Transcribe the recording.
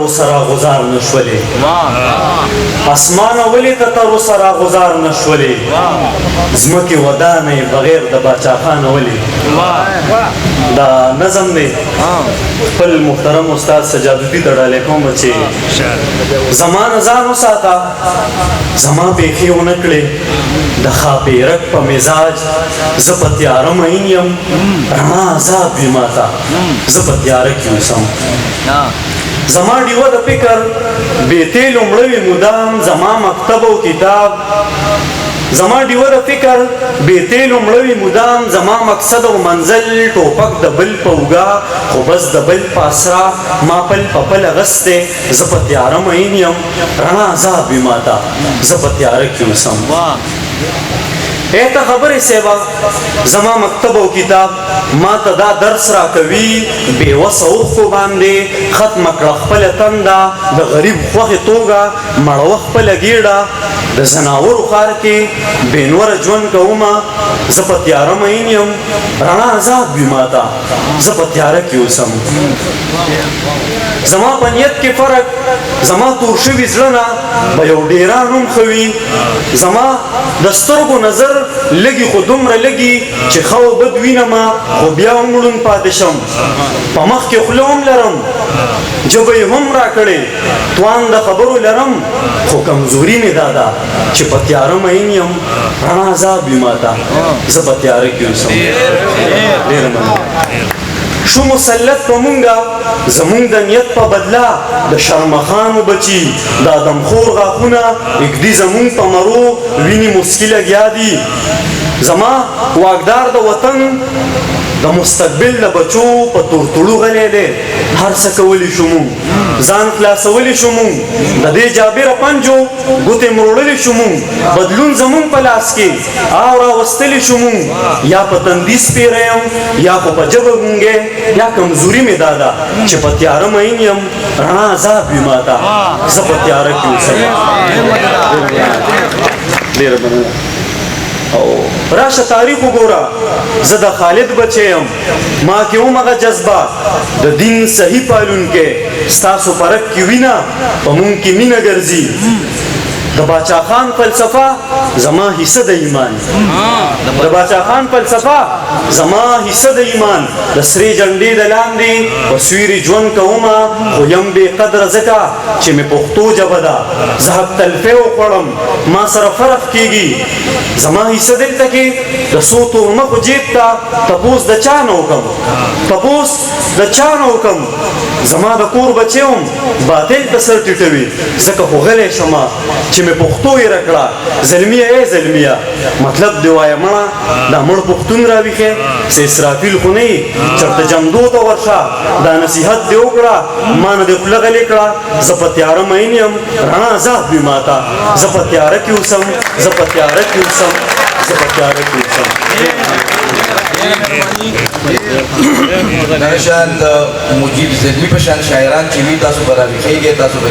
تر سره غزار نشولې اسمان ولې ته تر سره غزار نشولې ځمکې ودانې بغیر د باچا خان ولې دا نظم دی خپل محترم استاد سجاد الدین ډډالی کوم چې زما نه ځان وساته زما پیښې ونه کړې د ښاپیرک په مزاج زه په تیاره مین یم رڼا عذاب وي ماته زه په تیاره کې اوسم زما ډیوه د فکر بې تیلو مړه وي مدام زما مکتب او کتاب زما ډیوه د فکر بې تیلو مړه وي مدام زما مقصد او منزل ټوپک د بل په اوږه خو بس د بل په اسرا ما پل په پل اغستی زه په تیاره مین یم رڼا عذاب وي ماته زه په تیاره کې اوسم ایته خبرې سیبا زما مکتب او کتاب ما ته دا درس را کوي بې وسه اوښکو باندې ختمه کړه خپله تنده د غریب خوښې توګه مړوه خپله ګېډه د زناورو ښار کې بېنوره ژوند کومه زه په تیاره مین یم رڼا عذاب وي ماته زه په تیاره کې اوسم زما په نیت کې فرق زما تور شوي زړه نه به یو ډېران هم ښه وي زما د سترګو نظر لګي خو دومره لګي چې ښه او بد وینمه خو بیا هم ړوند پاتې شم په مخ کې خوله هم لرم ژبه یې هم راکړې توان د خبرو لرم خو کمزوري مې دا ده چې په تیاره مین یم رڼا عذاب وي ماته زه په تیاره کې اوسم ډېره مننه شو مسلط په مونږه زمونږ د نیت په بدله د شرمخانو بچي د ادمخور غاښونه اږدي زمونږ په مرو وینې مسکي لګیا دي زما واکدار د وطن د مستقبل د بچو په تورتړو غلی دی هر څه کولی شو مونږ ځان خلاصولی شو مونږ د دې جابره پنجو ګوتې مروړلی شو مونږ بدلون زمونږ په لاس کې او راوستلی شو مونږ یا په تندي سپیره یم یا خو په ژبه ګونګې یا کمزوري مې دا ده چې په تیاره مین یم رڼا عذاب وي ماته زه په تیاره کې اوسم ډېره مننه او راشه تاریخ وګوره زه د خالد بچی یم ما کې هم هغه جذبه د دین صحیح پالونکی ستاسو په رګ کې وینه په مونږ کې مینه ګرځي د باچا خان فلسفه زما حصه د ایمان د باچا خان فلسفه زما حصه د ایمان د سرې جنډې د لاندې په سیوري ژوند کومه خو یم بې قدره ځکه چې مې پښتو ژبه ده زه حق تلفی وخوړم ما سره فرق کېږي زما حصه دلته کې د څو تورمخو جیب ته تپوس د چا نه وکړم تپوس د چا نه وکړم زما د کور بچی هم باطل ته سر ټیټوي ځکه خو غلی شمه چې مې پښتو یې راکړه زلمیه ای زلمیه مطلب دی وایه مړه دا مړ پښتون راویښې څه اسرافیل خو نه یي چېرته جمدو ته ورشه دا نصیحت دې وکړه ما نه دې خوله غلې کړه زه په تیاره مین یم رڼا عذاب وي ماته زه په تیاره کې اوسم زه په تیاره کې اوسم زه په تیاره کې اوسم دا شان د مجیب زلمی په شان شاعران چې وي تاسو به راویښېږئ تاسو به